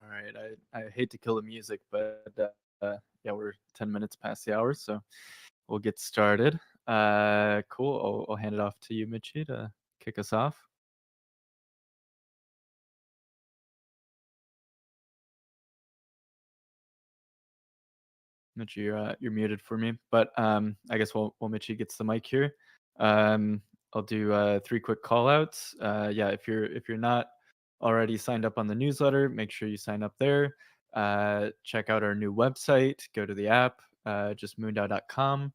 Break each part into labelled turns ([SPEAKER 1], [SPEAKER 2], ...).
[SPEAKER 1] All right, I hate to kill the music, but yeah, we're 10 minutes past the hour, so we'll get started. Cool. I'll hand it off to you, Mitchie, to kick us off. Mitchie, you're muted for me, but I guess while Mitchie gets the mic here, I'll do 3 quick call outs. Yeah, if you're not already signed up on the newsletter, make sure you sign up there. Check out our new website. Go to the app, just moondao.com.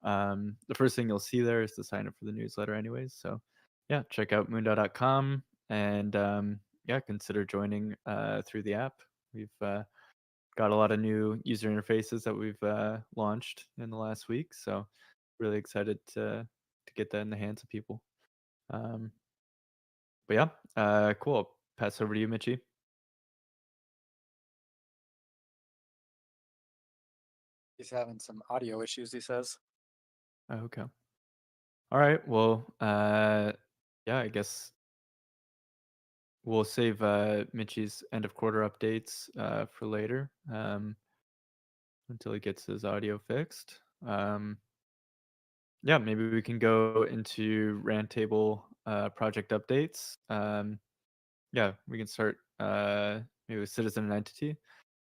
[SPEAKER 1] The first thing you'll see there is to sign up for the newsletter, anyways. So, yeah, check out moondao.com and yeah, consider joining through the app. We've got a lot of new user interfaces that we've launched in the last week, so really excited to get that in the hands of people. Um, but yeah, cool. I'll pass over to you, Mitchie.
[SPEAKER 2] He's having some audio issues, he says.
[SPEAKER 1] Oh, okay. All right. Well, yeah, I guess we'll save Mitchie's end of quarter updates for later until he gets his audio fixed. Yeah, maybe we can go into Roundtable project updates. Yeah, we can start maybe with citizen and entity.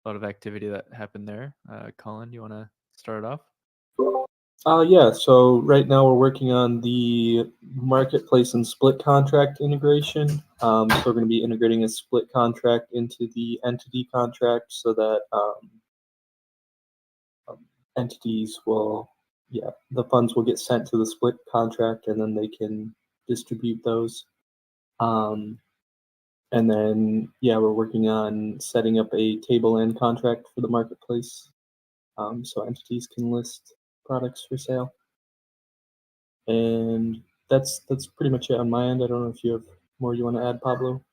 [SPEAKER 1] A lot of activity that happened there. Colin, you want to start off?
[SPEAKER 3] Yeah, so right now we're working on the marketplace and split contract integration. So we're going to be integrating a split contract into the entity contract so that entities will, yeah, the funds will get sent to the split contract and then they can distribute those. And then, yeah, we're working on setting up a table and contract for the marketplace so entities can list products for sale. And that's pretty much it on my end. I don't know if you have more you want to add, Pablo.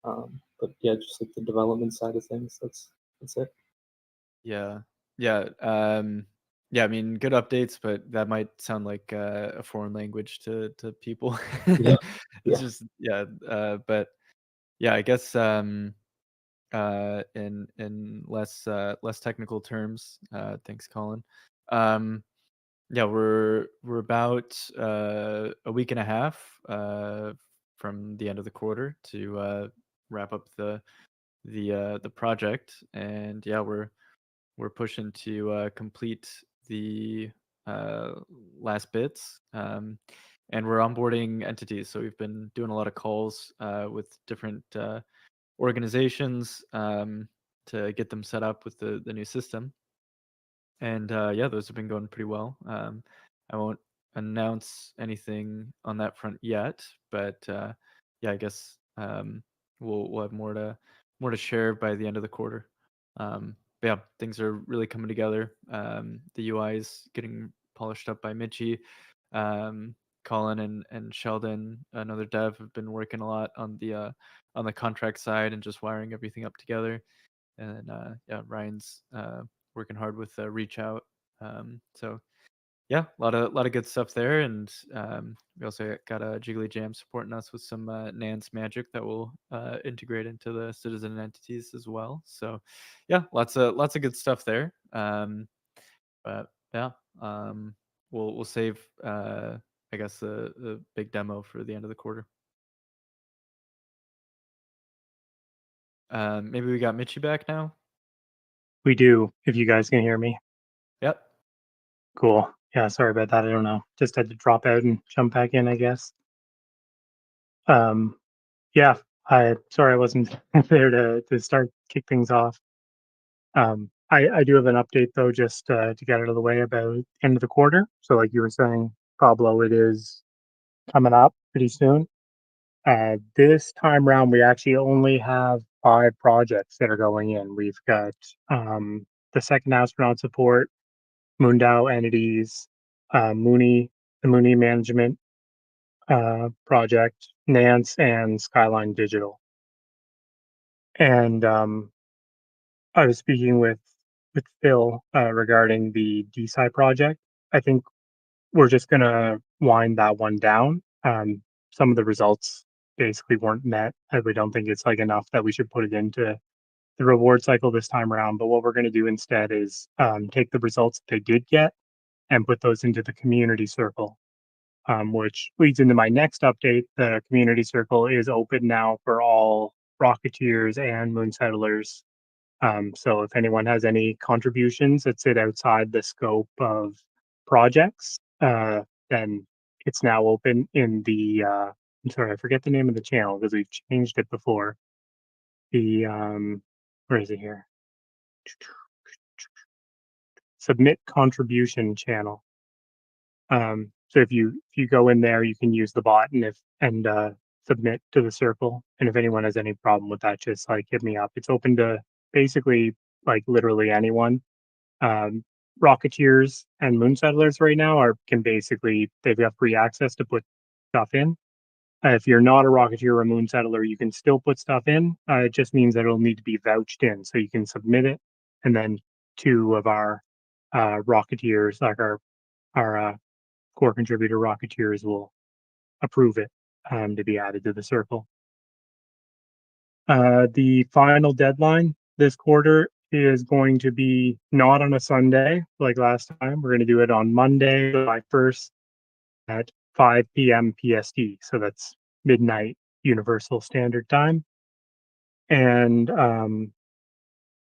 [SPEAKER 3] But yeah, just like the development side of things, that's it.
[SPEAKER 1] Yeah, yeah, yeah. I mean, good updates, but that might sound like a foreign language to people.
[SPEAKER 3] Yeah,
[SPEAKER 1] It's
[SPEAKER 3] yeah.
[SPEAKER 1] just yeah, but yeah, I guess in less technical terms, thanks, Colin. Yeah, we're about a week and a half from the end of the quarter to wrap up the project, and yeah, we're we're pushing to complete the last bits, and we're onboarding entities. So we've been doing a lot of calls with different organizations to get them set up with the new system. And yeah, those have been going pretty well. I won't announce anything on that front yet, but yeah, I guess we'll have more to share by the end of the quarter. But yeah, things are really coming together. The UI is getting polished up by Mitchie. Colin and Sheldon, another dev, have been working a lot on the contract side and just wiring everything up together. And yeah, Ryan's working hard with reach out. So yeah, a lot of good stuff there. And we also got a Jiggly Jam supporting us with some Nance magic that will integrate into the citizen entities as well. So yeah, lots of good stuff there. But yeah, we'll save I guess the big demo for the end of the quarter. Maybe we got Mitchie back now.
[SPEAKER 4] We do, if you guys can hear me.
[SPEAKER 1] Yep.
[SPEAKER 4] Cool. Yeah, sorry about that. I don't know. Just had to drop out and jump back in, I guess. Yeah, sorry I wasn't there to start kick things off. I do have an update though, just to get out of the way about end of the quarter. So like you were saying, Pablo, it is coming up pretty soon. This time round, we actually only have 5 projects that are going in. We've got the second astronaut support, MoonDAO entities, Mooney, the Mooney management project, Nance, and Skyline Digital. And I was speaking with Phil regarding the DSci project. I think we're just gonna wind that one down. Some of the results basically weren't met. We don't think it's like enough that we should put it into the reward cycle this time around. But what we're going to do instead is take the results that they did get and put those into the community circle, which leads into my next update. The community circle is open now for all Rocketeers and Moon Settlers. So if anyone has any contributions that sit outside the scope of projects, then it's now open in the, I'm sorry, I forget the name of the channel because we've changed it before. The, where is it here? Submit contribution channel. So if you go in there, you can use the bot and submit to the circle. And if anyone has any problem with that, just like hit me up. It's open to basically like literally anyone. Rocketeers and Moon Settlers right now they've got free access to put stuff in. If you're not a Rocketeer or a Moon Settler, you can still put stuff in. It just means that it'll need to be vouched in. So you can submit it, and then 2 of our Rocketeers, like our core contributor Rocketeers, will approve it to be added to the circle. The final deadline this quarter is going to be not on a Sunday like last time. We're going to do it on Monday, July 1st at 5 p.m. PST. So that's midnight Universal Standard Time. And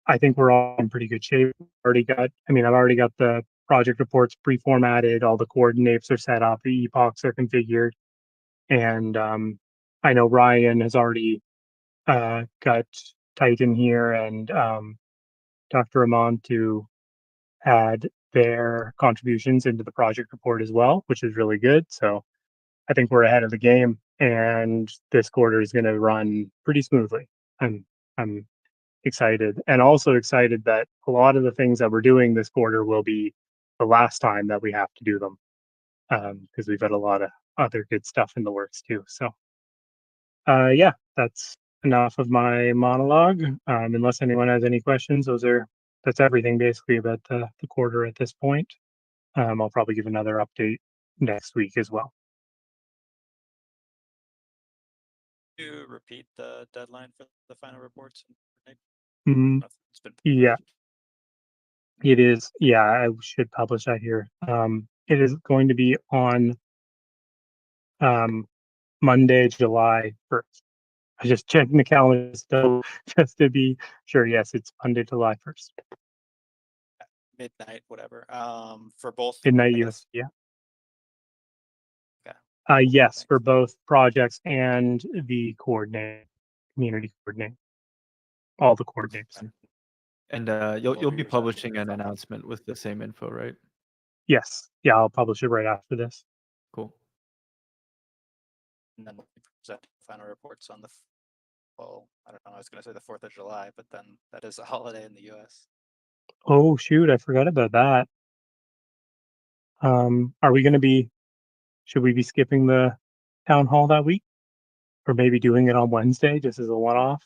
[SPEAKER 4] I think we're all in pretty good shape. I've already got the project reports pre-formatted. All the coordinates are set up. The epochs are configured. And I know Ryan has already got Titan here and Dr. Rahman to add their contributions into the project report as well, which is really good. So I think we're ahead of the game, and this quarter is going to run pretty smoothly. I'm excited, and also excited that a lot of the things that we're doing this quarter will be the last time that we have to do them, because we've got a lot of other good stuff in the works too. So yeah, that's enough of my monologue. Unless anyone has any questions, that's everything basically about the quarter at this point. I'll probably give another update next week as well.
[SPEAKER 2] To repeat the deadline for the final reports?
[SPEAKER 4] Yeah, it is. Yeah, I should publish that here. It is going to be on Monday, July 1st. I just checking the calendar just to be sure. Yes, it's Monday, July 1st.
[SPEAKER 2] midnight, whatever. For both.
[SPEAKER 4] Midnight
[SPEAKER 2] I guess.
[SPEAKER 4] US. Yeah.
[SPEAKER 2] Okay.
[SPEAKER 4] Yes, for
[SPEAKER 2] Thanks.
[SPEAKER 4] both projects and the coordinate, community coordinate, all the coordinates.
[SPEAKER 1] And
[SPEAKER 2] Go
[SPEAKER 1] you'll
[SPEAKER 2] over
[SPEAKER 1] be
[SPEAKER 2] yours after
[SPEAKER 1] publishing
[SPEAKER 2] the
[SPEAKER 1] an
[SPEAKER 2] final.
[SPEAKER 1] announcement with the same info, right?
[SPEAKER 4] Yes. Yeah, I'll publish it right after this.
[SPEAKER 1] Cool.
[SPEAKER 2] And then we present final reports on the. Well, I don't know. I was going to say the 4th of July, but then that is a holiday in the U.S.
[SPEAKER 4] Oh shoot, I forgot about that. Are we going to be? Should we be skipping the town hall that week, or maybe doing it on Wednesday just as a one-off?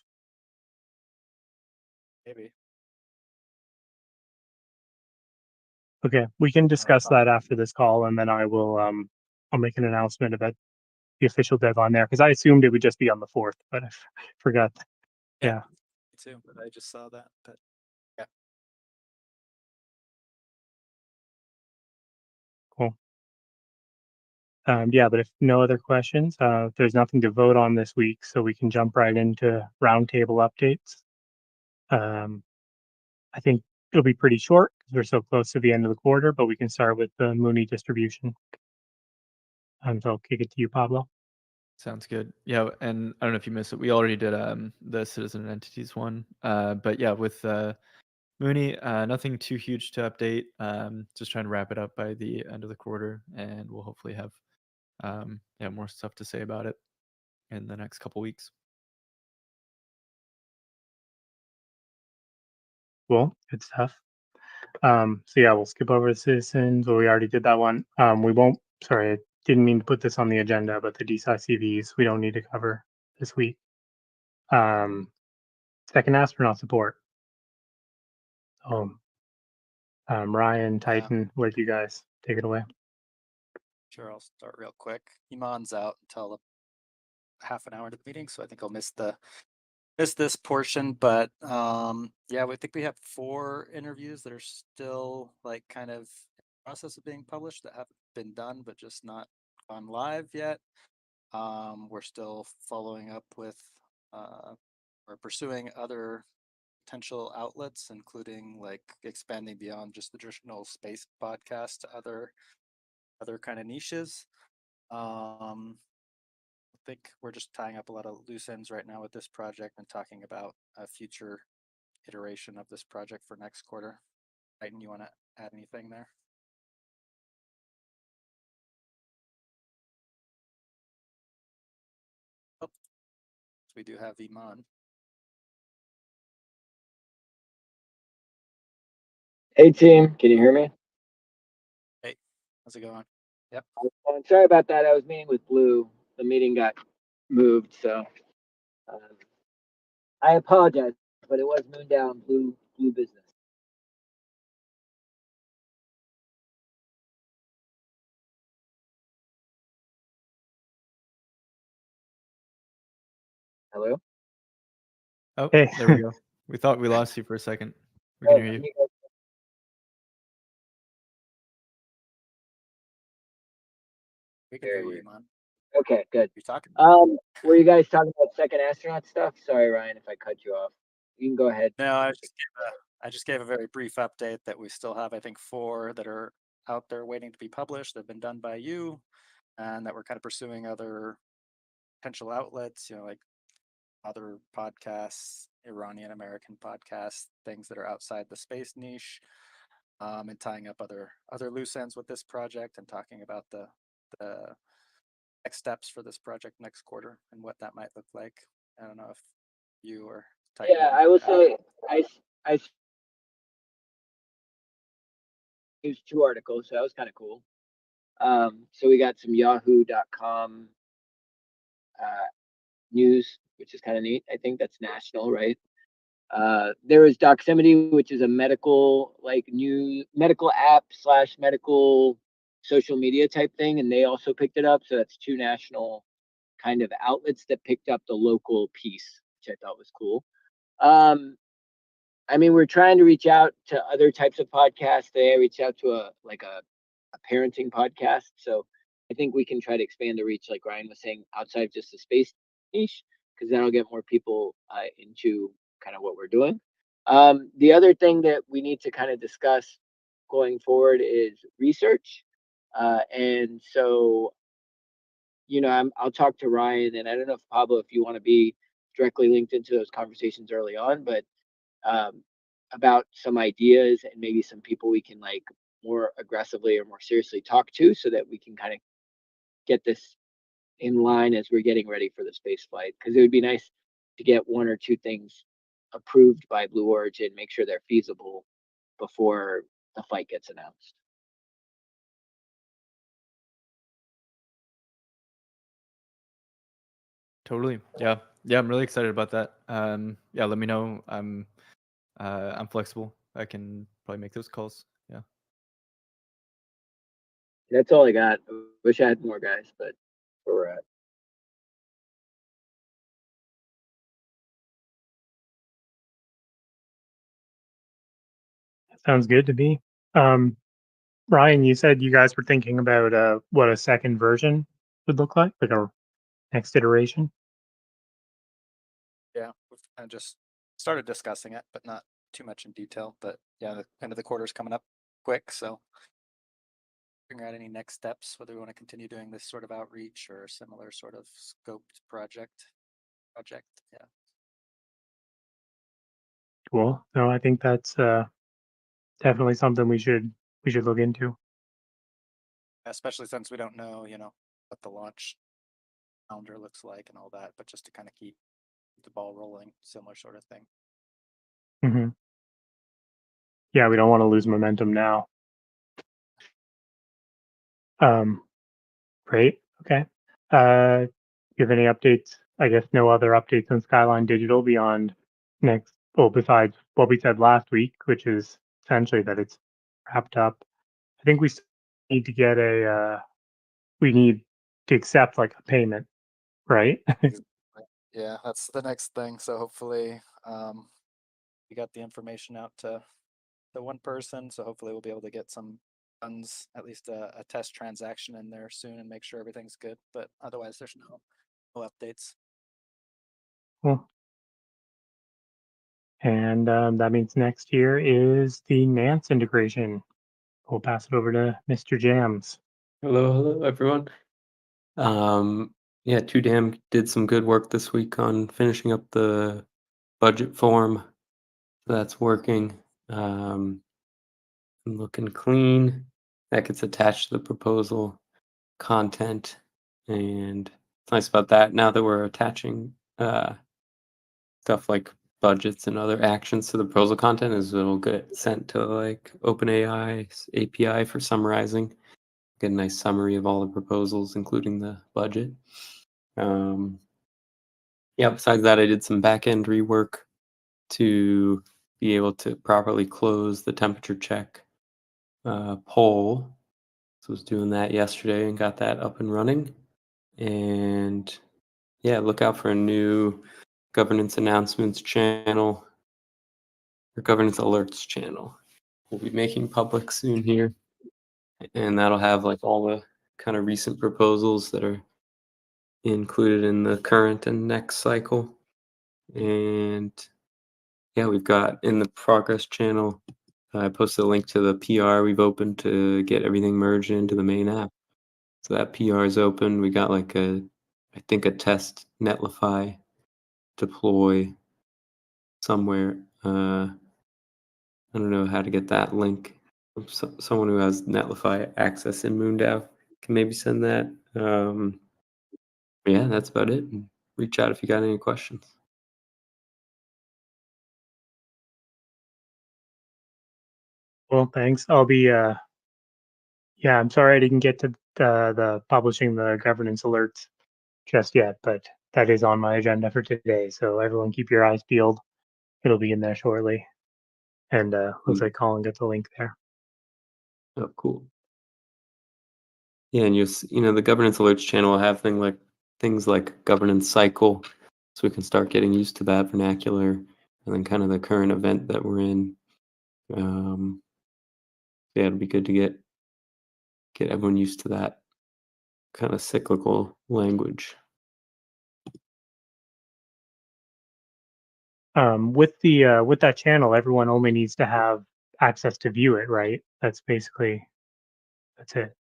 [SPEAKER 2] Maybe.
[SPEAKER 4] Okay, we can discuss
[SPEAKER 2] Probably.
[SPEAKER 4] that after this call, and then I will. I'll make an announcement about the official deadline there because I assumed it would just be on the 4th, but I forgot. Yeah.
[SPEAKER 2] Me too, but I just saw that. But yeah.
[SPEAKER 4] Cool. Yeah, but if no other questions, there's nothing to vote on this week, so we can jump right into roundtable updates. I think it'll be pretty short because we're so close to the end of the quarter, but we can start with the MOONEY distribution. So I'll kick it to you, Pablo.
[SPEAKER 1] Sounds good. Yeah, and I don't know if you missed it. We already did the citizen entities one. But yeah, with Mooney, nothing too huge to update. Just trying to wrap it up by the end of the quarter, and we'll hopefully have more stuff to say about it in the next couple weeks.
[SPEAKER 4] Cool, good stuff. So yeah, we'll skip over the citizens. Well, we already did that one. We won't. Sorry, I didn't mean to put this on the agenda, but the DSI CVs we don't need to cover this week. Second astronaut support. Ryan, Titan, where'd you guys take it away?
[SPEAKER 2] Sure, I'll start real quick. Iman's out until half an hour into the meeting, so I think I'll miss this portion. But yeah, we think we have 4 interviews that are still like kind of in the process of being published that haven't been done, but just not gone live yet. We're still following up with or pursuing other potential outlets, including like expanding beyond just the traditional space podcast to other kind of niches. I think we're just tying up a lot of loose ends right now with this project and talking about a future iteration of this project for next quarter. Titan, you want to add anything there? Oh, so we do have Iman.
[SPEAKER 5] Hey team, can you hear me?
[SPEAKER 2] Hey, how's it going? Yep.
[SPEAKER 5] I'm sorry about that. I was meeting with Blue. The meeting got moved, so I apologize. But it was MoonDAO and Blue business. Hello.
[SPEAKER 1] Oh,
[SPEAKER 4] Hey.
[SPEAKER 1] there we go. We thought we lost you for a second. We can hear you.
[SPEAKER 2] We can hear you, Iman.
[SPEAKER 5] Okay, good.
[SPEAKER 2] You're talking.
[SPEAKER 5] Were you guys talking about second astronaut stuff? Sorry, Ryan, if I cut you off. You can go ahead.
[SPEAKER 2] No, I just gave a very brief update that we still have, I think, 4 that are out there waiting to be published. They've been done by you, and that we're kind of pursuing other potential outlets, like other podcasts, Iranian American podcasts, things that are outside the space niche, and tying up other loose ends with this project and talking about the next steps for this project next quarter and what that might look like. I don't know if you or Titan.
[SPEAKER 5] Yeah, I will say I used 2 articles, so that was kind of cool. So we got some Yahoo.com news, which is kind of neat. I think that's national, right? There was Doximity, which is a medical app / medical social media type thing, and they also picked it up. So that's 2 national kind of outlets that picked up the local piece, which I thought was cool. I mean, we're trying to reach out to other types of podcasts. They reached out to a parenting podcast. So I think we can try to expand the reach, like Ryan was saying, outside just the space niche, because that'll get more people into kind of what we're doing. The other thing that we need to kind of discuss going forward is research. And so, I'll talk to Ryan, and I don't know if Pablo, if you want to be directly linked into those conversations early on, but about some ideas and maybe some people we can like more aggressively or more seriously talk to, so that we can kind of get this in line as we're getting ready for the space flight. Because it would be nice to get one or two things approved by Blue Origin, make sure they're feasible before the flight gets announced.
[SPEAKER 1] Totally. Yeah. I'm really excited about that. Yeah, let me know. I'm flexible. I can probably make those calls. Yeah.
[SPEAKER 5] That's all I got. Wish I had more, guys, but where we're at.
[SPEAKER 4] Sounds good to me. Ryan, you said you guys were thinking about what a second version would look like a next iteration.
[SPEAKER 2] Yeah, we've kind of just started discussing it, but not too much in detail. But yeah, the end of the quarter's coming up quick, so figure out any next steps, whether we want to continue doing this sort of outreach or a similar sort of scoped project. Yeah.
[SPEAKER 4] Cool. No, I think that's definitely something we should look into.
[SPEAKER 2] Especially since we don't know, what the launch calendar looks like and all that, but just to kind of keep the ball rolling, similar sort of thing.
[SPEAKER 4] Mm-hmm. Yeah, we don't want to lose momentum now. Great. Okay. You have any updates? I guess no other updates on Skyline Digital beyond next. Well, besides what we said last week, which is essentially that it's wrapped up. I think we still need to get we need to accept like a payment, right?
[SPEAKER 2] Yeah, that's the next thing. So hopefully, we got the information out to the one person. So hopefully we'll be able to get some funds, at least a test transaction in there soon, and make sure everything's good. But otherwise, there's no updates.
[SPEAKER 4] Cool. And that means next year is the Nance integration. We'll pass it over to Mr. Jams.
[SPEAKER 6] Hello, everyone. Yeah, 2Dam did some good work this week on finishing up the budget form. That's working. Looking clean. That gets attached to the proposal content, and it's nice about that. Now that we're attaching stuff like budgets and other actions to the proposal content, is it'll get sent to like OpenAI's API for summarizing. Get a nice summary of all the proposals, including the budget. Yeah, besides that, I did some back-end rework to be able to properly close the temperature check poll. So I was doing that yesterday and got that up and running. And yeah, look out for a new governance announcements channel or governance alerts channel. We'll be making public soon here. And that'll have like all the kind of recent proposals that are included in the current and next cycle. And yeah, we've got in the progress channel, I posted a link to the PR we've opened to get everything merged into the main app. So that PR is open. We got like I think a test Netlify deploy somewhere. I don't know how to get that link. Someone who has Netlify access in MoonDAO can maybe send that. Yeah, that's about it. Reach out if you got any questions.
[SPEAKER 4] Well, thanks. I'll be yeah, I'm sorry I didn't get to the publishing the governance alerts just yet, but that is on my agenda for today. So everyone keep your eyes peeled. It'll be in there shortly. And looks like Colin got the link there.
[SPEAKER 6] Oh, cool. Yeah, and the governance alerts channel will have things like governance cycle, so we can start getting used to that vernacular, and then kind of the current event that we're in. Yeah, it'll be good to get everyone used to that kind of cyclical language.
[SPEAKER 4] With that channel, everyone only needs to have access to view it, right? That's basically that's it.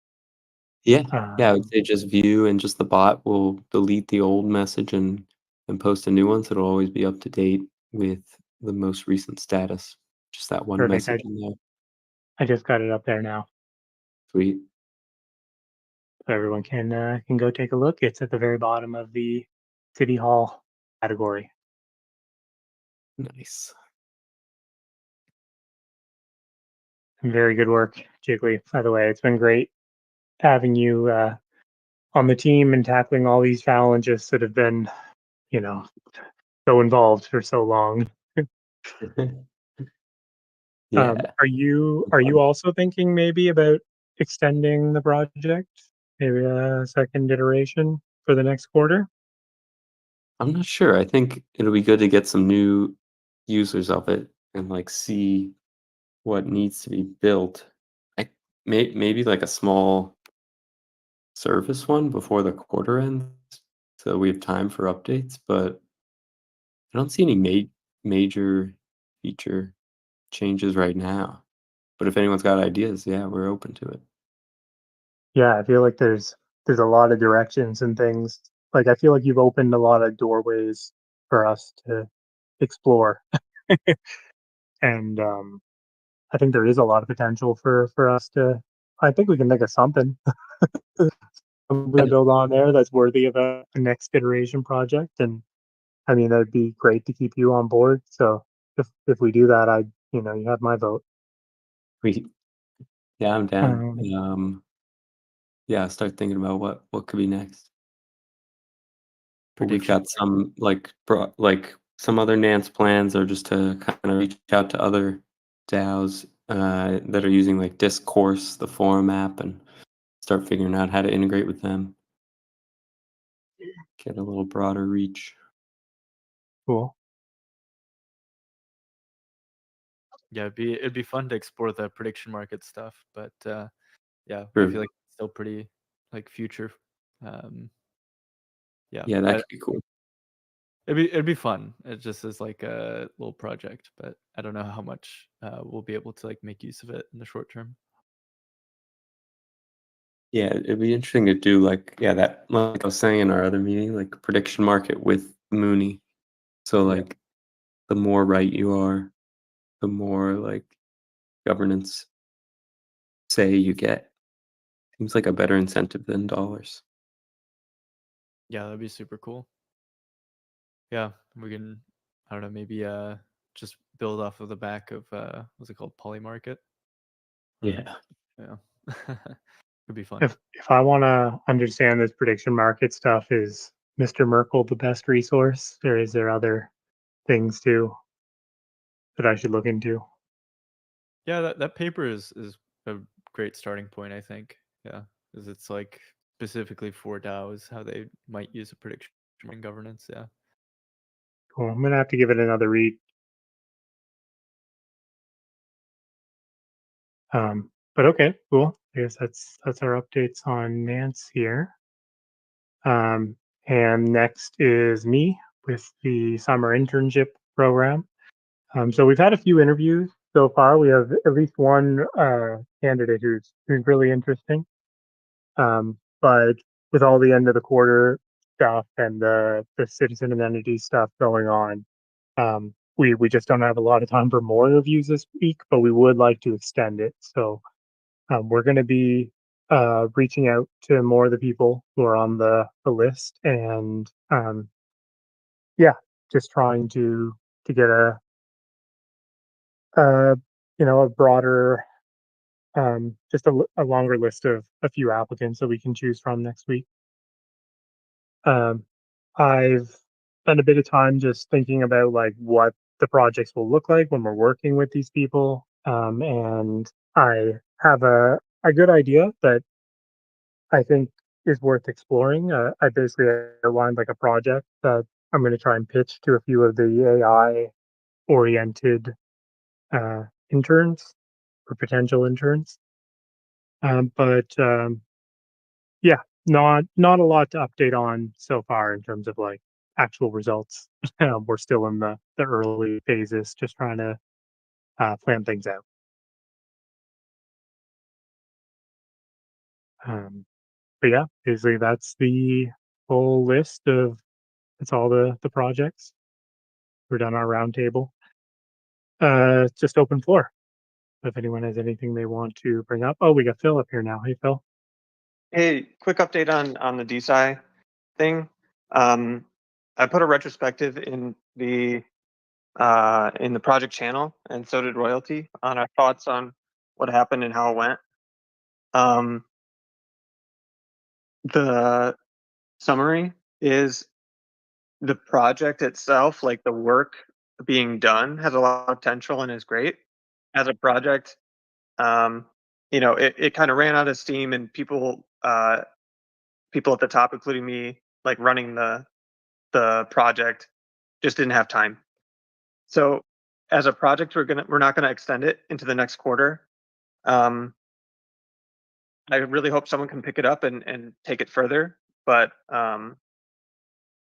[SPEAKER 6] Yeah, I would
[SPEAKER 4] Um,
[SPEAKER 6] say just view, and just the bot will delete the old message and post a new one, so it'll always be up to date with the most recent status. Just that one
[SPEAKER 4] Perfect.
[SPEAKER 6] message in there.
[SPEAKER 4] I just got it up there now,
[SPEAKER 6] Sweet.
[SPEAKER 4] so everyone can go take a look. It's at the very bottom of the City Hall category.
[SPEAKER 6] Nice.
[SPEAKER 4] Very good work, Jiggly. By the way, it's been great having you on the team and tackling all these challenges that have been, you know, so involved for so long.
[SPEAKER 6] Yeah.
[SPEAKER 4] Are you also thinking maybe about extending the project, maybe a second iteration for the next quarter?
[SPEAKER 6] I'm not sure. I think it'll be good to get some new users of it and like see what needs to be built. I maybe like a small service one before the quarter ends, so we have time for updates. But I don't see any major feature changes right now. But if anyone's got ideas, yeah, we're open to it.
[SPEAKER 4] Yeah, I feel like there's a lot of directions and things. Like I feel like you've opened a lot of doorways for us to explore. And I think there is a lot of potential for us to I think we can think of something we
[SPEAKER 6] And
[SPEAKER 4] build on there that's worthy of a next iteration project. And I mean that'd be great to keep you on board. So if we do that, I you have my vote.
[SPEAKER 6] we, yeah, I'm down.
[SPEAKER 4] Um,
[SPEAKER 6] Yeah, start thinking about what could be next. But we've
[SPEAKER 1] Prediction.
[SPEAKER 6] got some like some other Nance plans, or just to kind of reach out to other DAOs that are using like Discourse, the forum app, and start figuring out how to integrate with them. Get a little broader reach.
[SPEAKER 4] cool.
[SPEAKER 1] Yeah, it'd be fun to explore the prediction market stuff, but yeah, I
[SPEAKER 6] True.
[SPEAKER 1] feel like it's still pretty like future. Um, yeah,
[SPEAKER 6] Yeah, that could be cool.
[SPEAKER 1] it'd be fun. It just is like a little project, but I don't know how much we'll be able to like make use of it in the short term.
[SPEAKER 6] Yeah, it'd be interesting to do like, yeah, that, like I was saying in our other meeting, like prediction market with Mooney. So
[SPEAKER 1] Yeah.
[SPEAKER 6] like the more right you are, the more like governance say you get. Seems like a better incentive than dollars.
[SPEAKER 1] Yeah, that'd be super cool. Yeah, we can, I don't know, maybe just build off of the back of what's it called, Polymarket.
[SPEAKER 6] Yeah.
[SPEAKER 1] Yeah, it'd be fun.
[SPEAKER 4] If I want to understand this prediction market stuff, is Mr. Merkel the best resource, or is there other things too that I should look into?
[SPEAKER 1] Yeah, that paper is a great starting point, I think. Yeah, because it's like specifically for DAOs how they might use a prediction market governance. Yeah.
[SPEAKER 4] Cool. I'm gonna have to give it another read. But okay, cool. I guess that's our updates on Nance here. And next is me with the summer internship program. So we've had a few interviews so far. We have at least one candidate who's really interesting. But with all the end of the quarter stuff and the citizen and entity stuff going on, we just don't have a lot of time for more reviews this week. But we would like to extend it. So we're going to be reaching out to more of the people who are on the list, and yeah, just trying to get a a broader just a longer list of a few applicants that we can choose from next week. I've spent a bit of time just thinking about like what the projects will look like when we're working with these people, and I have a good idea that I think is worth exploring. I basically outlined like a project that I'm going to try and pitch to a few of the AI oriented interns or potential interns. But yeah, not a lot to update on so far in terms of like actual results. We're still in the early phases, just trying to plan things out. But yeah, basically that's the full list of that's all the projects. We're done our roundtable. Just open floor. If anyone has anything they want to bring up. Oh, we got Phil up here now. Hey, Phil.
[SPEAKER 7] Hey, quick update on the DSI thing. I put a retrospective in the project channel, and so did Royalty, on our thoughts on what happened and how it went. The summary is the project itself, like the work being done, has a lot of potential and is great. As a project, it kind of ran out of steam, and people at the top, including me, like running the project, just didn't have time. So as a project, we're not gonna extend it into the next quarter. I really hope someone can pick it up and take it further, but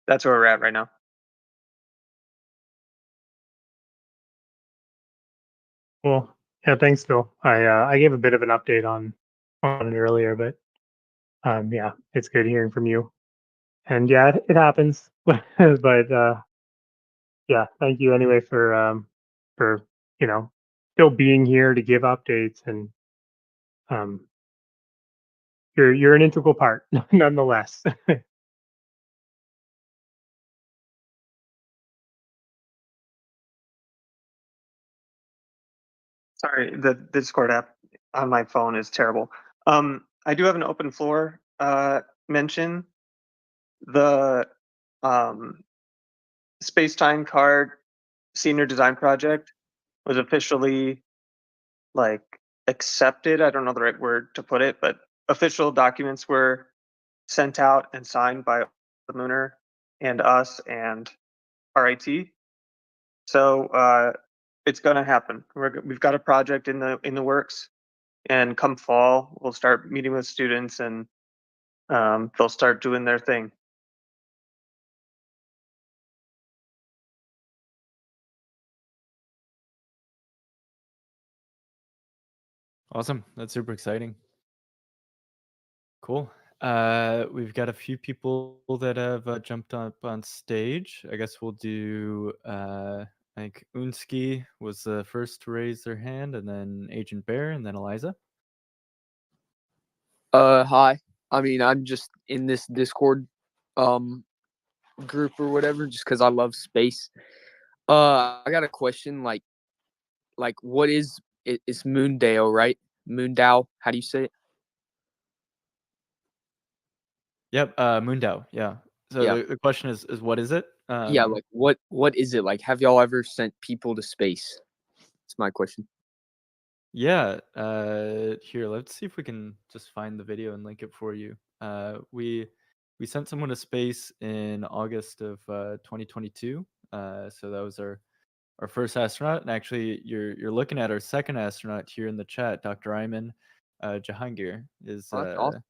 [SPEAKER 7] that's where we're at right now.
[SPEAKER 4] Well, yeah, thanks, Phil. I gave a bit of an update on it earlier, but yeah, it's good hearing from you. And yeah, it happens. But yeah, thank you anyway for still being here to give updates, and you're an integral part nonetheless.
[SPEAKER 7] Sorry, the Discord app on my phone is terrible. I do have an open floor mention. The space-time card senior design project was officially accepted. I don't know the right word to put it, but official documents were sent out and signed by the Mooner and us and RIT. So it's gonna happen. We've got a project in the works, and come fall, we'll start meeting with students, and they'll start doing their thing.
[SPEAKER 1] Awesome. That's super exciting. Cool. We've got a few people that have jumped up on stage. I guess we'll do I think Unski was the first to raise their hand, and then Agent Bear, and then Eliza.
[SPEAKER 8] Hi. I mean, I'm just in this Discord group or whatever just because I love space. I got a question, like what is it's MoonDAO, right? MoonDAO, how do you say it?
[SPEAKER 1] Yep, MoonDAO. Yeah. So
[SPEAKER 8] Yeah.
[SPEAKER 1] the question is what is it?
[SPEAKER 8] Yeah, like what is it? Like, have y'all ever sent people to space? That's my question.
[SPEAKER 1] Yeah. Here, let's see if we can just find the video and link it for you. We sent someone to space in August of 2022. So that was our first astronaut, and actually you're looking at our second astronaut here in the chat, Dr. Ayman Jahangir is
[SPEAKER 8] Oh, that's awesome.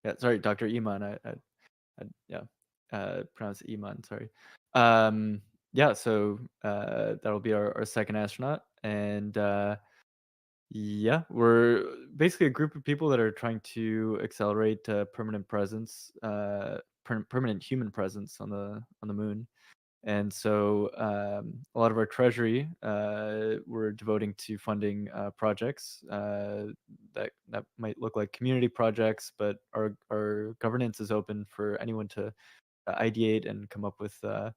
[SPEAKER 1] yeah, sorry, Dr. Iman. Yeah, pronounce it Iman. Sorry. Yeah, so that'll be our second astronaut, and yeah, we're basically a group of people that are trying to accelerate permanent presence, permanent human presence on the moon. And so a lot of our treasury we're devoting to funding projects that might look like community projects, but our governance is open for anyone to ideate and come up with an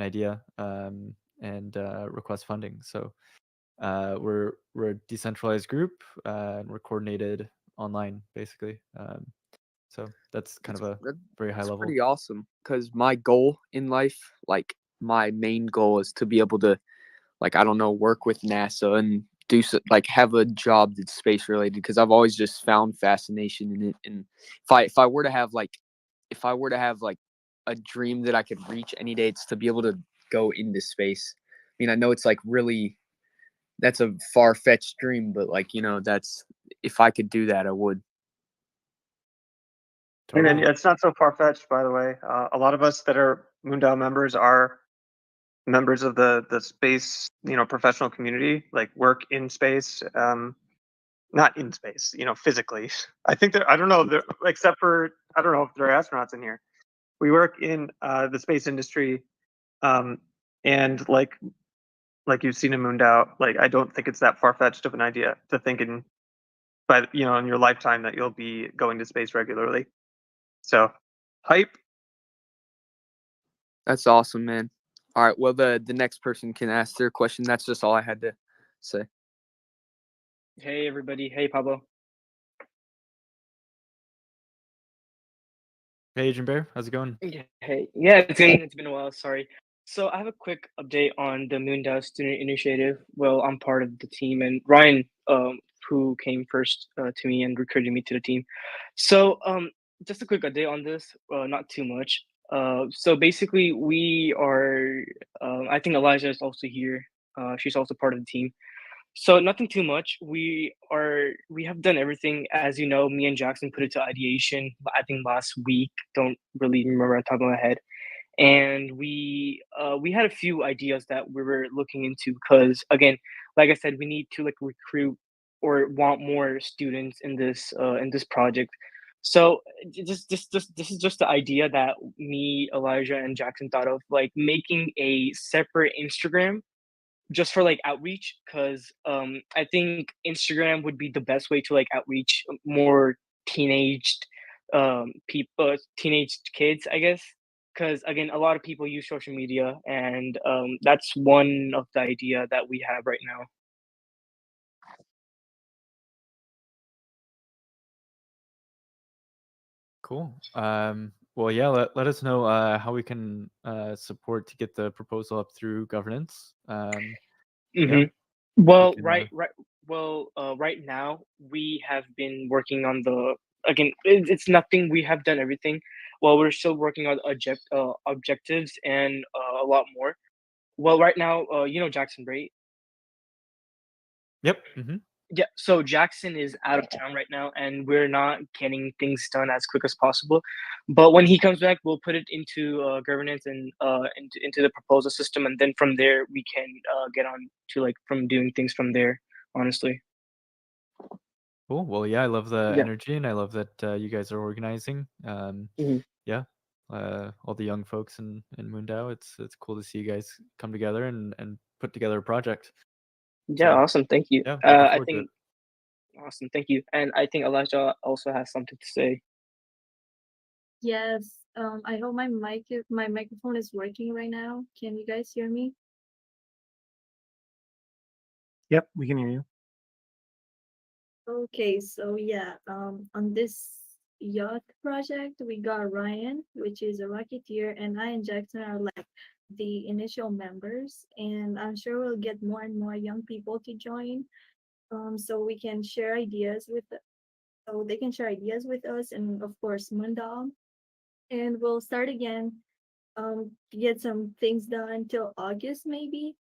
[SPEAKER 1] idea and request funding. So we're a decentralized group and we're coordinated online, basically. So that's kind of a very high level.
[SPEAKER 8] Pretty awesome, because my goal in life, like my main goal, is to be able to, like, I don't know, work with NASA and do have a job that's space related, because I've always just found fascination in it. And if I were to have like a dream that I could reach any day, it's to be able to go into space. I mean, I know it's like really, that's a far-fetched dream, but that's, if I could do that, I would.
[SPEAKER 7] Totally. And it's not so far-fetched, by the way. A lot of us that are MoonDAO members are members of the space, professional community, like work in space. not in space, physically. I think that I don't know, except for I don't know if there are astronauts in here. We work in the space industry, and like you've seen in MoonDAO, like I don't think it's that far fetched of an idea to think in your lifetime that you'll be going to space regularly. So, hype.
[SPEAKER 8] That's awesome, man. All right, well, the next person can ask their question. That's just all I had to say.
[SPEAKER 9] Hey, everybody. Hey, Pablo.
[SPEAKER 1] Hey, Agent Bear, how's it going?
[SPEAKER 9] Yeah, hey. Yeah, it's been a while. Sorry. So I have a quick update on the MoonDAO student initiative. Well, I'm part of the team, and Ryan, who came first to me and recruited me to the team. So, just a quick update on this. Not too much. So basically, we are. I think Elijah is also here. She's also part of the team. So nothing too much. We have done everything. As you know, me and Jackson put it to ideation, I think last week. Don't really remember on top of my head. And we had a few ideas that we were looking into because, again, like I said, we need to like recruit or want more students in this project. So this is just the idea that me, Elijah, and Jackson thought of, like making a separate Instagram just for like outreach, because I think Instagram would be the best way to like outreach more teenaged people, teenage kids, I guess, because again, a lot of people use social media, and that's one of the idea that we have right now.
[SPEAKER 1] Cool. Well, yeah, let us know how we can support to get the proposal up through governance. Yeah,
[SPEAKER 9] Well,
[SPEAKER 1] can,
[SPEAKER 9] right now we have been working on the, again, it's nothing. We have done everything. Well, we're still working on objectives and a lot more. Well, right now, Jackson, right?
[SPEAKER 1] Yep.
[SPEAKER 9] Yeah, so Jackson is out of town right now, and we're not getting things done as quick as possible. But when he comes back, we'll put it into governance and into the proposal system, and then from there we can get on to like from doing things from there. Honestly.
[SPEAKER 1] Cool. Well, yeah, I love the
[SPEAKER 9] Yeah.
[SPEAKER 1] energy, and I love that you guys are organizing.
[SPEAKER 9] Mhm.
[SPEAKER 1] Yeah, all the young folks in MoonDAO. It's cool to see you guys come together and put together a project.
[SPEAKER 9] Yeah,
[SPEAKER 1] So,
[SPEAKER 9] awesome. Thank you.
[SPEAKER 1] yeah, looking
[SPEAKER 9] I
[SPEAKER 1] forward to it.
[SPEAKER 9] think awesome. Thank you, and I think Elijah also has something to say.
[SPEAKER 10] Yes, I hope my microphone is working right now. Can you guys hear me?
[SPEAKER 4] Yep, we can hear you.
[SPEAKER 10] Okay, so yeah, on this yacht project, we got Ryan, which is a rocketeer, and I and Jackson are like the initial members, and I'm sure we'll get more and more young people to join, so we can share ideas so they can share ideas with us, and of course, MoonDAO, and we'll start again, to get some things done till August maybe.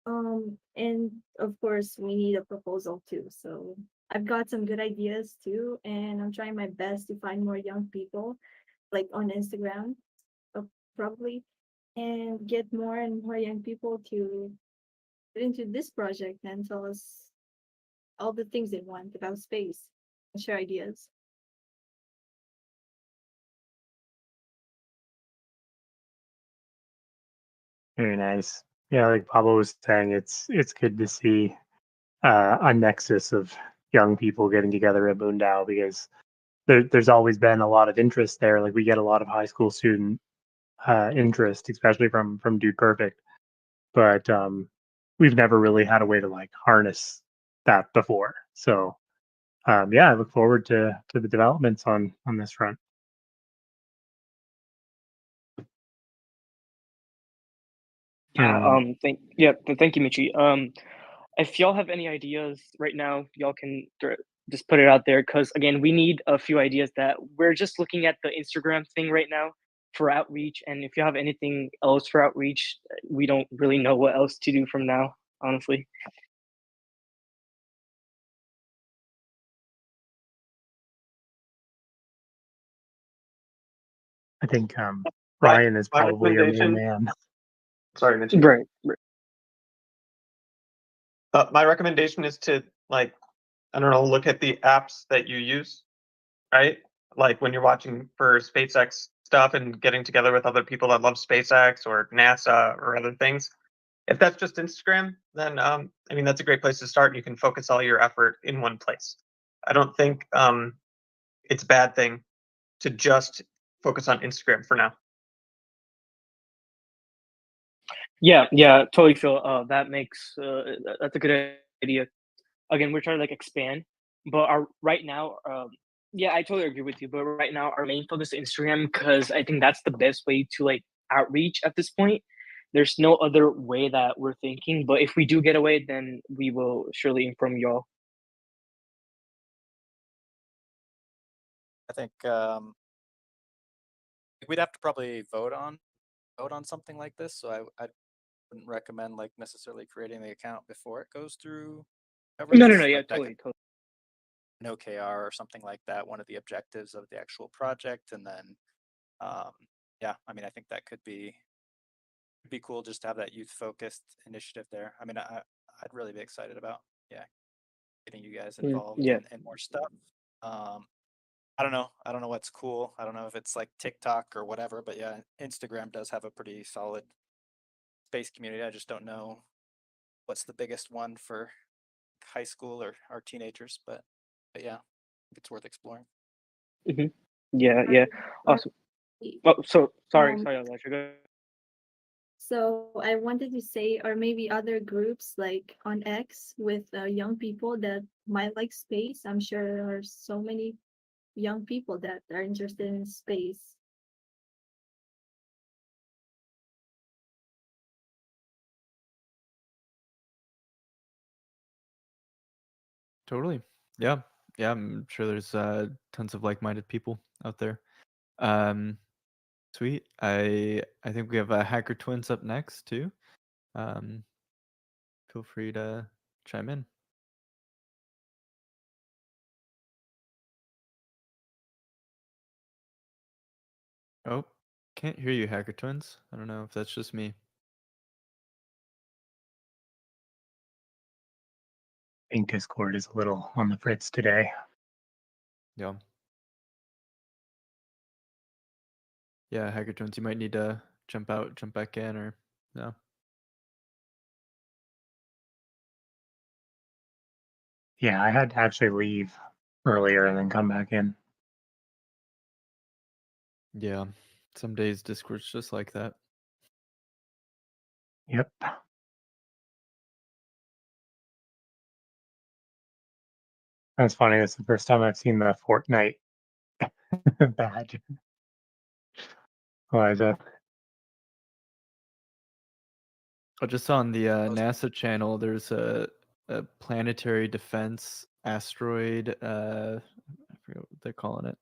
[SPEAKER 10] And of course, we need a proposal too. So I've got some good ideas too, and I'm trying my best to find more young people, like on Instagram, probably, and get more and more young people to get into this project and tell us all the things they want about space and share ideas.
[SPEAKER 4] Very nice. Yeah, like Pablo was saying, it's good to see a nexus of young people getting together at MoonDAO, because there's always been a lot of interest there. Like we get a lot of high school student interest, especially from Dude Perfect, but we've never really had a way to like harness that before. So yeah, I look forward to the developments on this front.
[SPEAKER 9] Yeah. Thank you, Michi. If y'all have any ideas right now, y'all can just put it out there, because again, we need a few ideas. That we're just looking at the Instagram thing right now for outreach, and if you have anything else for outreach, we don't really know what else to do from now, honestly.
[SPEAKER 4] I think Ryan is probably your main man.
[SPEAKER 7] Sorry, Mitch.
[SPEAKER 9] Right.
[SPEAKER 7] My recommendation is to like I don't know, look at the apps that you use, right? Like when you're watching for SpaceX stuff and getting together with other people that love SpaceX or NASA or other things. If that's just Instagram, then I mean that's a great place to start. You can focus all your effort in one place. I don't think it's a bad thing to just focus on Instagram for now.
[SPEAKER 9] Yeah, yeah, totally, Phil. That makes that's a good idea. Again, we're trying to like expand, but our right now, yeah, I totally agree with you. But right now, our main focus is Instagram because I think that's the best way to like outreach at this point. There's no other way that we're thinking. But if we do get away, then we will surely inform y'all.
[SPEAKER 2] I think we'd have to probably vote on something like this. So I wouldn't recommend like necessarily creating the account before it goes through
[SPEAKER 9] No,
[SPEAKER 2] governance.
[SPEAKER 9] yeah,
[SPEAKER 2] Like that
[SPEAKER 9] totally, totally.
[SPEAKER 2] an OKR or something like that, one of the objectives of the actual project, and then yeah, I mean I think that could be cool just to have that youth focused initiative there. I mean I'd really be excited about getting you guys involved
[SPEAKER 9] Yeah.
[SPEAKER 2] in more stuff. I don't know. I don't know what's cool. I don't know if it's like TikTok or whatever, but yeah, Instagram does have a pretty solid space community. I just don't know what's the biggest one for high school or teenagers, but yeah, it's worth exploring.
[SPEAKER 9] Yeah, yeah. Awesome. Oh, so sorry, Elijah. Go ahead.
[SPEAKER 10] So I wanted to say, or maybe other groups like on X with young people that might like space. I'm sure there are so many young people that are interested in space.
[SPEAKER 1] Totally. Yeah. Yeah. I'm sure there's tons of like-minded people out there. Sweet. I think we have Hacker Twins up next too. Feel free to chime in. Oh, can't hear you, Hacker Twins. I don't know if that's just me.
[SPEAKER 4] I think Discord is a little on the fritz today.
[SPEAKER 1] Yeah. Yeah, Hacker Twins, you might need to jump out, jump back in, or no.
[SPEAKER 4] Yeah, I had to actually leave earlier and then come back in.
[SPEAKER 1] Yeah. Some days Discord's just like that.
[SPEAKER 4] Yep. That's funny. That's the first time I've seen the Fortnite badge. Elijah.
[SPEAKER 1] Oh, just on the NASA channel, there's a planetary defense asteroid. I forget what they're calling it.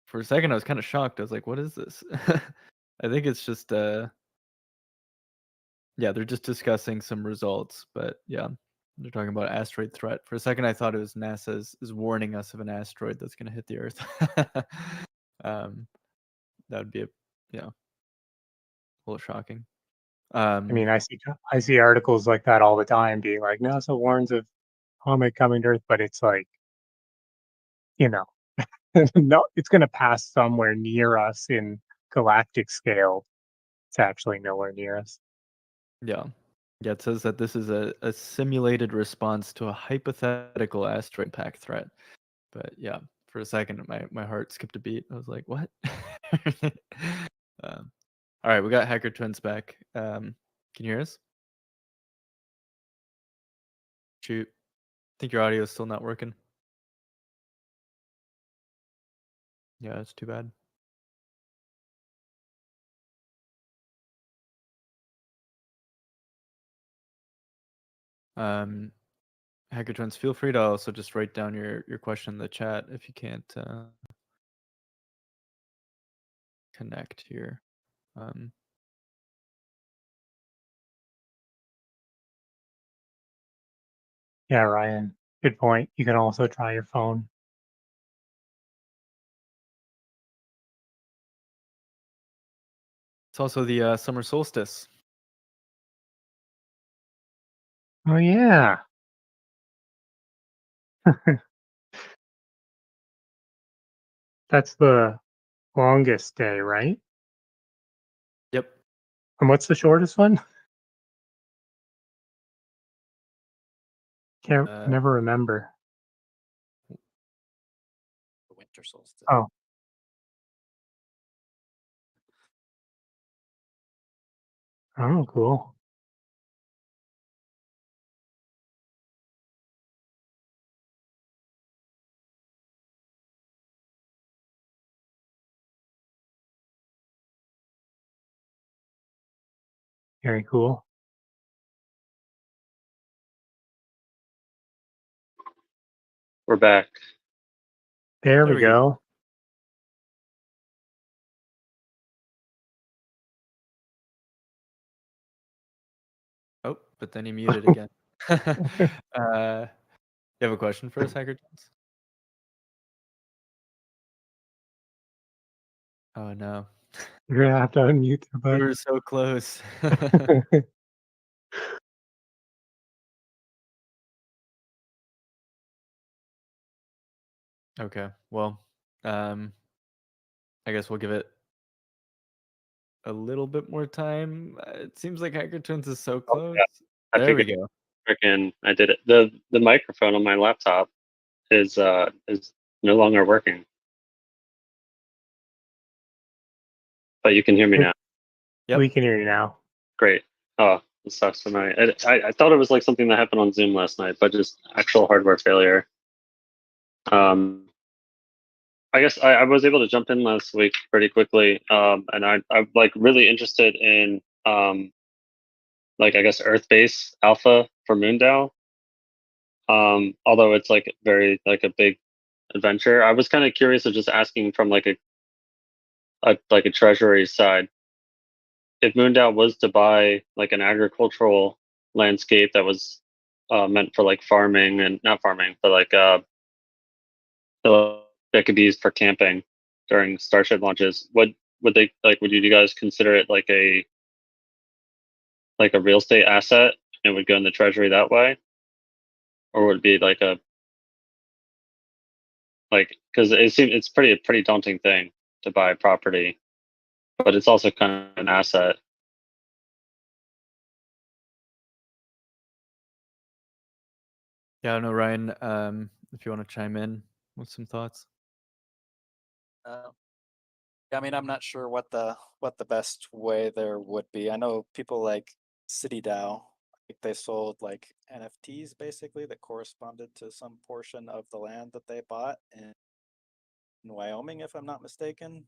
[SPEAKER 1] For a second, I was kind of shocked. I was like, "What is this?" I think it's just yeah, they're just discussing some results, but yeah, they're talking about asteroid threat. For a second, I thought it was NASA is warning us of an asteroid that's going to hit the Earth. That would be a little shocking.
[SPEAKER 4] I mean, I see articles like that all the time, being like NASA warns of comet coming to Earth, but it's like, no, it's going to pass somewhere near us in galactic scale. It's actually nowhere near us.
[SPEAKER 1] Yeah. Yeah, it says that this is a simulated response to a hypothetical asteroid impact threat. But yeah, for a second, my heart skipped a beat. I was like, what? All right, we got Hacker Twins back. Can you hear us? Shoot. I think your audio is still not working. Yeah, that's too bad. Hacker Twins, feel free to also just write down your question in the chat if you can't connect here.
[SPEAKER 4] Yeah, Ryan, good point. You can also try your phone.
[SPEAKER 1] It's also the summer solstice.
[SPEAKER 4] Oh, yeah. That's the longest day, right?
[SPEAKER 1] Yep.
[SPEAKER 4] And what's the shortest one? Can't never remember.
[SPEAKER 2] The winter solstice.
[SPEAKER 4] Oh. Oh, cool. Very cool.
[SPEAKER 6] We're back.
[SPEAKER 4] There we go.
[SPEAKER 1] Oh, but then he muted again. You have a question for us, Hacker Jones? Oh no.
[SPEAKER 4] You're gonna have to unmute your
[SPEAKER 1] We
[SPEAKER 4] bud.
[SPEAKER 1] were so close. Okay, well, I guess we'll give it a little bit more time. It seems like Hacker Jones is so close.
[SPEAKER 6] I
[SPEAKER 1] There we
[SPEAKER 6] figured
[SPEAKER 1] go.
[SPEAKER 6] Freaking, I did it. The microphone on my laptop is no longer working. But you can hear me now.
[SPEAKER 1] Yep.
[SPEAKER 4] We can hear you now.
[SPEAKER 6] Great. Oh, this sucks tonight. I thought it was like something that happened on Zoom last night, but just actual hardware failure. I guess I was able to jump in last week pretty quickly, and I'm like really interested in like I guess Earth-based alpha for MoonDAO. Although it's like very like a big adventure, I was kind of curious of just asking from like a treasury side, if MoonDAO was to buy like an agricultural landscape that was meant for like farming and not farming, but like that could be used for camping during Starship launches, would they like? Would you guys consider it like a real estate asset and would go in the treasury that way, or would it be like a because it seems it's a pretty daunting thing to buy property, but it's also kind of an asset.
[SPEAKER 1] Yeah, I don't know, Ryan, if you want to chime in with some thoughts.
[SPEAKER 2] Yeah, I mean, I'm not sure what the best way there would be. I know people like CityDAO, like they sold like NFTs basically that corresponded to some portion of the land that they bought in Wyoming, if I'm not mistaken.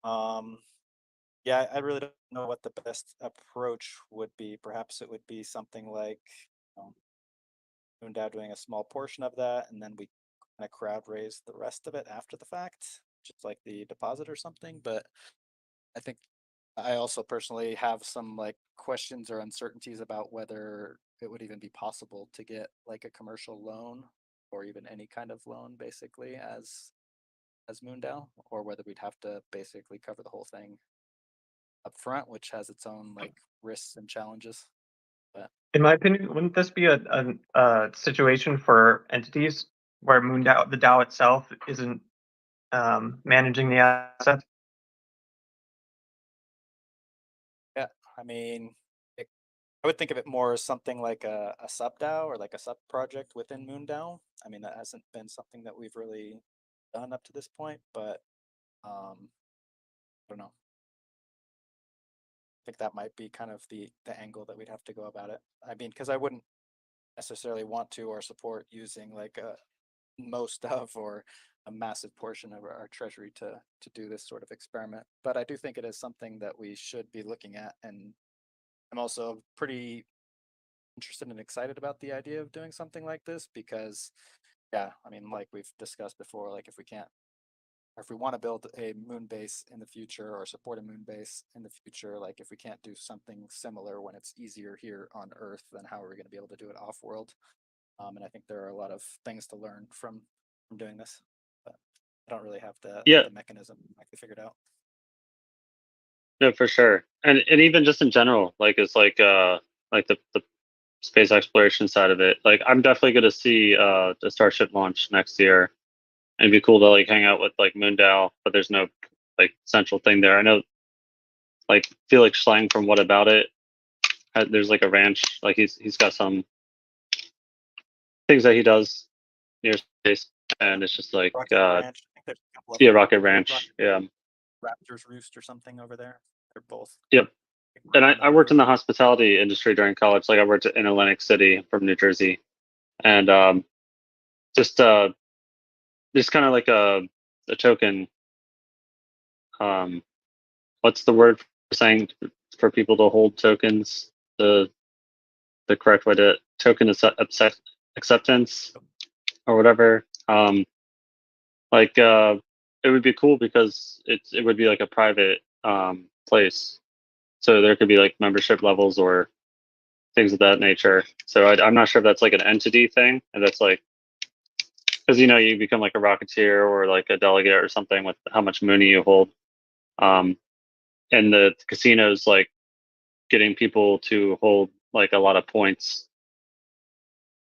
[SPEAKER 2] Yeah, I really don't know what the best approach would be. Perhaps it would be something like MoonDAO doing a small portion of that, and then we kind of crowd raise the rest of it after the fact, just like the deposit or something. But I think I also personally have some like questions or uncertainties about whether it would even be possible to get like a commercial loan or even any kind of loan basically as MoonDAO, or whether we'd have to basically cover the whole thing up front, which has its own like risks and challenges. But
[SPEAKER 7] in my opinion, wouldn't this be a situation for entities where MoonDAO, the DAO itself, isn't managing the assets?
[SPEAKER 2] yeah, I mean, I would think of it more as something like a sub DAO or like a sub project within MoonDAO. I mean, that hasn't been something that we've really done up to this point, but I don't know. I think that might be kind of the angle that we'd have to go about it. I mean, because I wouldn't necessarily want to or support using like a most of or a massive portion of our treasury to do this sort of experiment. But I do think it is something that we should be looking at, and I'm also pretty interested and excited about the idea of doing something like this because, yeah, I mean, like we've discussed before, like if we can't, or if we want to build a moon base in the future or support a moon base in the future, like if we can't do something similar when it's easier here on Earth, then how are we going to be able to do it off world? And I think there are a lot of things to learn from doing this, but I don't really have the mechanism actually figured out.
[SPEAKER 6] No, for sure, and even just in general, like it's like the
[SPEAKER 11] space exploration side of it. Like I'm definitely going to see the Starship launch next year. And it'd be cool to like hang out with like MoonDAO, but there's no like central thing there. I know like Felix Schlang from What About It. There's like a ranch. Like he's got some things that he does near space, and it's just like
[SPEAKER 2] Rocket Ranch. I think there's a couple of
[SPEAKER 11] yeah,
[SPEAKER 2] them.
[SPEAKER 11] Rocket Ranch. Yeah.
[SPEAKER 2] Raptors Roost or something over there. They're both.
[SPEAKER 11] Yep. And I worked in the hospitality industry during college. Like I worked in Atlantic City from New Jersey, and just kind of like a token. What's the word for saying for people to hold tokens? The correct way to token acceptance or whatever. Like it would be cool because it would be like a private place, so there could be like membership levels or things of that nature. So I'm not sure if that's like an entity thing, and that's like because you become like a rocketeer or like a delegate or something with how much Mooney you hold. And the casinos like getting people to hold like a lot of points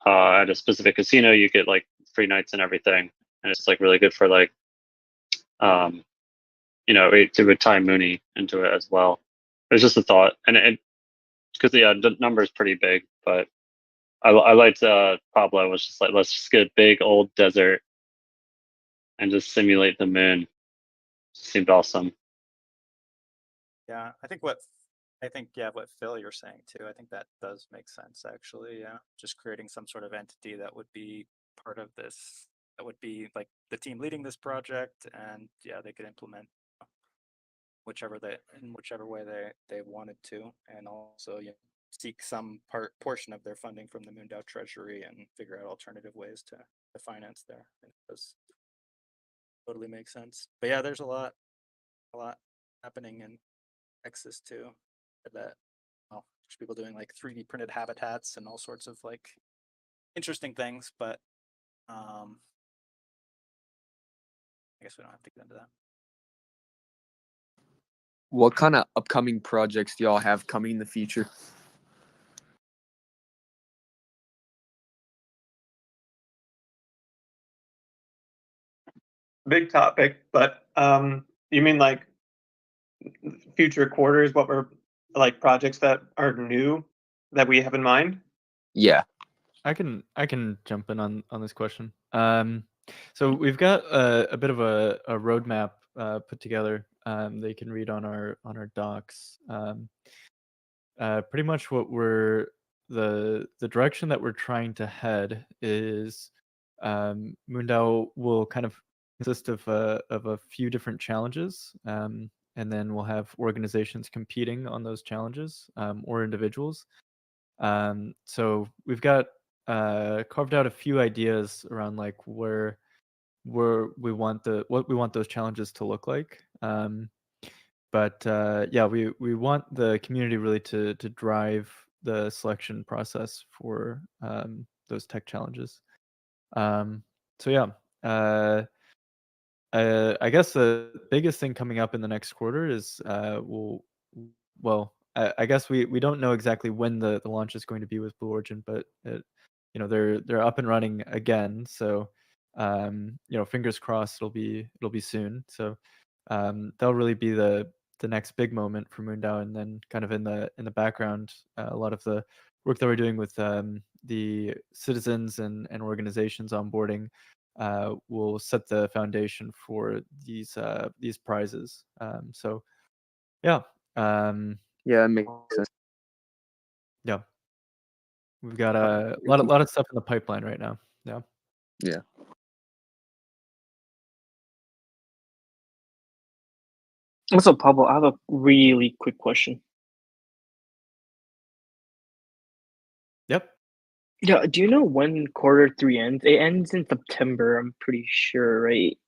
[SPEAKER 11] at a specific casino, you get like free nights and everything, and it's like really good for like it would tie Mooney into it as well. It's just a thought, and because the number is pretty big, but I liked Pablo was just like, let's just get a big old desert and just simulate the moon. Seemed awesome.
[SPEAKER 2] Yeah, I think what Phil you're saying too. I think that does make sense actually. Yeah, just creating some sort of entity that would be part of this. That would be like the team leading this project, and yeah, they could implement whichever way they wanted to, and also seek some portion of their funding from the MoonDAO treasury and figure out alternative ways to finance there. It does totally make sense. But yeah, there's a lot happening in Texas too. That there's people doing like 3D printed habitats and all sorts of like interesting things, but I guess we don't have to get into that.
[SPEAKER 8] What kind of upcoming projects do y'all have coming in the future?
[SPEAKER 7] Big topic, but you mean like future quarters? What were like projects that are new that we have in mind?
[SPEAKER 8] Yeah.
[SPEAKER 1] I can jump in on this question. So we've got a bit of a roadmap put together that you can read on our docs. Pretty much what the direction that we're trying to head is MoonDAO will kind of consist of a few different challenges, and then we'll have organizations competing on those challenges or individuals. So we've got carved out a few ideas around like where we want what we want those challenges to look like. But yeah, we want the community really to drive the selection process for those tech challenges. So yeah, I guess the biggest thing coming up in the next quarter is I guess we don't know exactly when the launch is going to be with Blue Origin, but they're up and running again. So fingers crossed it'll be soon. So that'll really be the next big moment for MoonDAO, and then kind of in the background, a lot of the work that we're doing with the citizens and organizations onboarding will set the foundation for these prizes. So yeah.
[SPEAKER 8] Yeah, that makes sense.
[SPEAKER 1] Yeah. We've got a lot of stuff in the pipeline right now. Yeah.
[SPEAKER 8] Yeah.
[SPEAKER 9] Also, Pablo, I have a really quick question.
[SPEAKER 1] Yep.
[SPEAKER 9] Yeah, do you know when Q3 ends? It ends in September, I'm pretty sure, right?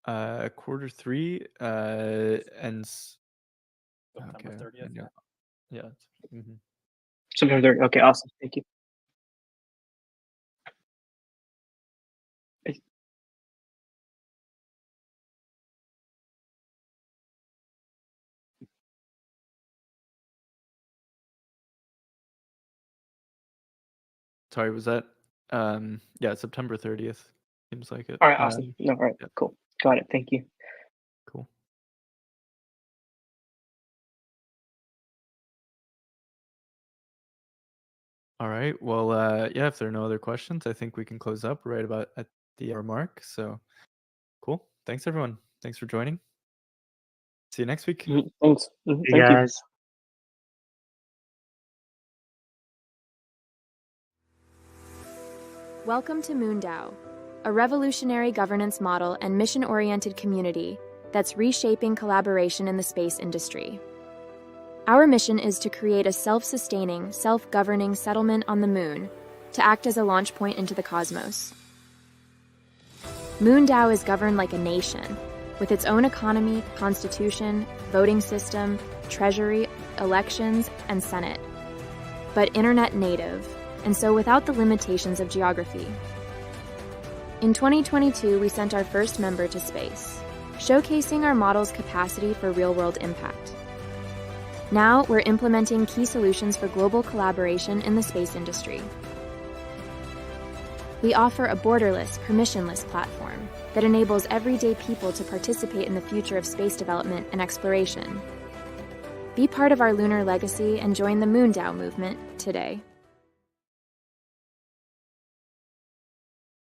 [SPEAKER 1] Q3 ends
[SPEAKER 2] September 30th.
[SPEAKER 1] Yeah. Mm-hmm.
[SPEAKER 9] September 30th. Okay, awesome. Thank you.
[SPEAKER 1] sorry, was that yeah, September 30th. Seems like it.
[SPEAKER 9] All right, awesome. No, all right,
[SPEAKER 1] yeah.
[SPEAKER 9] cool. Got it. Thank you.
[SPEAKER 1] Cool. All right. Well, yeah, if there are no other questions, I think we can close up right about at the hour mark. So cool. Thanks, everyone. Thanks for joining. See you next week.
[SPEAKER 9] Thanks.
[SPEAKER 4] You
[SPEAKER 9] Thank you.
[SPEAKER 4] guys.
[SPEAKER 12] Welcome to MoonDAO, a revolutionary governance model and mission-oriented community that's reshaping collaboration in the space industry. Our mission is to create a self-sustaining, self-governing settlement on the moon to act as a launch point into the cosmos. MoonDAO is governed like a nation, with its own economy, constitution, voting system, treasury, elections, and senate, but internet native, and so without the limitations of geography. In 2022, we sent our first member to space, showcasing our model's capacity for real-world impact. Now, we're implementing key solutions for global collaboration in the space industry. We offer a borderless, permissionless platform that enables everyday people to participate in the future of space development and exploration. Be part of our lunar legacy and join the MoonDAO movement today.